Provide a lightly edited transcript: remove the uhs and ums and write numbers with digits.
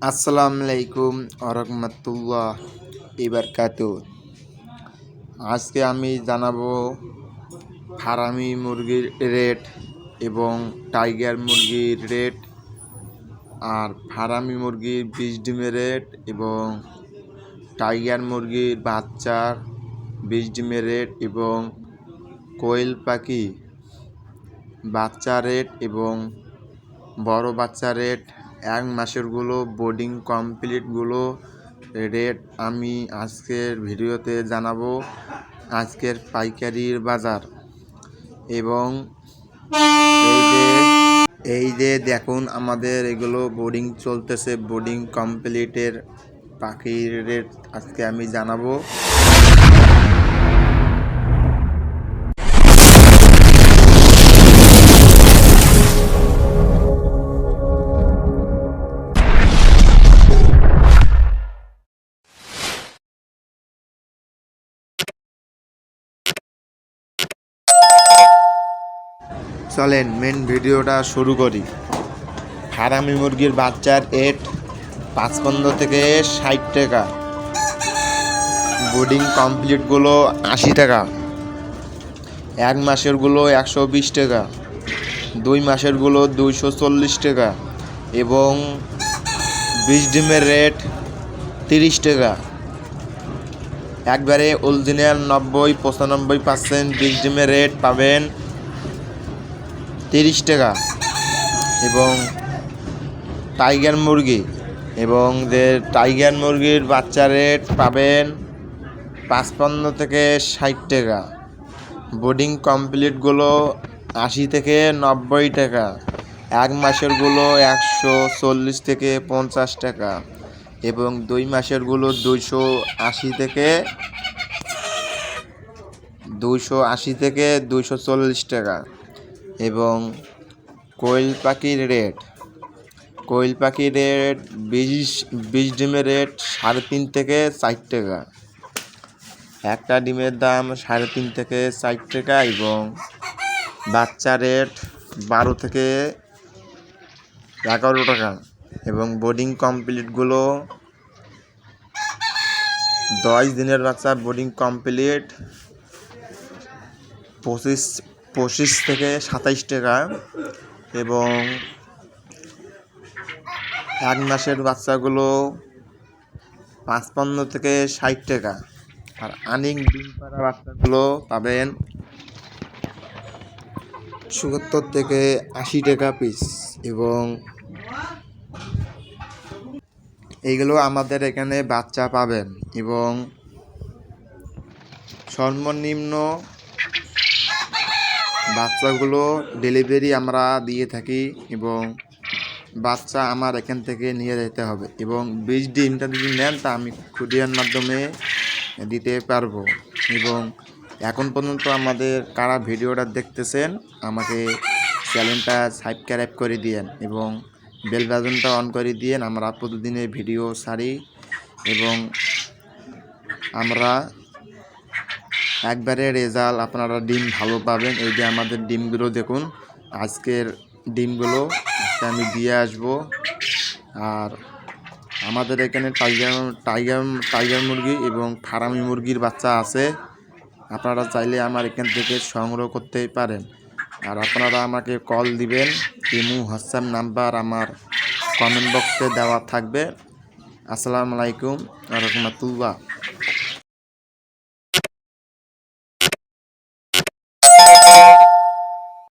আসসালামু আলাইকুম ওয়া বারাকাতুহু। আজকে আমি জানাবো ফারামি মুরগির রেট এবং টাইগার মুরগির রেট, আর ফারামি মুরগির 20 ডিমের রেট এবং টাইগার মুরগির বাচ্চার 20 ডিমের রেট এবং কোয়েল পাখি বাচ্চা রেট এবং বড় বাচ্চা রেট, 1 মাসেরগুলো বোর্ডিং কমপ্লিটগুলো রেট আমি আজকের ভিডিওতে জানাবো। আজকের পাইকারির বাজার এবং এই যে দেখুন আমাদের এগুলো বোর্ডিং চলতেছে, বোর্ডিং কমপ্লিটের পাখির রেট আজকে আমি জানাবো। চলেন মেন ভিডিওটা শুরু করি। ফারামি মুরগির বাচ্চার রেট 55 থেকে 60 টাকা, বোর্ডিং কমপ্লিটগুলো 80 টাকা, 1 মাসেরগুলো 120 টাকা, 2 মাসেরগুলো 240 টাকা এবং 20 ডিমের রেট 30 টাকা। একবারে অরিজিনাল 90-95% 20 ডিমের রেট পাবেন 30 টাকা। এবং টাইগার মুরগি এবং যে টাইগার মুরগির বাচ্চা রেট পাবেন 55 থেকে 60 টাকা, বোর্ডিং কমপ্লিটগুলো 80 থেকে 90 টাকা, 1 মাসেরগুলো 140 থেকে 50 টাকা এবং 2 মাসেরগুলো 280 থেকে 240 টাকা। এবং কোয়েল পাখির রেট 20 ডিমের রেট 3.5 থেকে 4 টাকা, একটা ডিমের দাম 3.5 থেকে 4 টাকা এবং বাচ্চা রেট 12 থেকে 11 টাকা এবং বোর্ডিং কমপ্লিটগুলো 10 দিনের বাচ্চা বোর্ডিং কমপ্লিট 25 থেকে 27 টাকা এবং 1 মাসের বাচ্চাগুলো 55 থেকে 60 টাকা, আর আনিং ডিম পাড়া বাচ্চাগুলো পাবেন 77 থেকে 80 টাকা পিস। এবং এইগুলো আমাদের এখানে বাচ্চা পাবেন এবং সর্বনিম্ন বাচ্চাগুলো ডেলিভারি আমরা দিয়ে থাকি এবং বাচ্চা আমার এখান থেকে নিয়ে যেতে হবে এবং 20 ডিমটা যদি নেন তা আমি কুরিয়ার মাধ্যমে দিতে পারবো। এবং এখন পর্যন্ত আমাদের কারা ভিডিওটা দেখতেছেন আমাকে চ্যানেলটা সাবস্ক্রাইব করে দিয়েন এবং বেল বাটনটা অন করে দিয়েন। আমরা প্রতিদিনের ভিডিও ছাড়ি এবং আমরা একবারে রেজাল্ট আপনারা ডিম ভালো পাবেন। এই যে আমাদের ডিমগুলো দেখুন, আজকের ডিমগুলো আজকে আমি দিয়ে আসবো। আর আমাদের এখানে টাইগার মুরগি এবং ফারামি মুরগির বাচ্চা আছে, আপনারা চাইলে আমার এখান থেকে সংগ্রহ করতেই পারেন। আর আপনারা আমাকে কল দিবেন, ইমো হোয়াটসঅ্যাপ নাম্বার আমার কমেন্ট বক্সে দেওয়া থাকবে। আসসালামু আলাইকুম ওয়া রাহমাতুল্লাহ।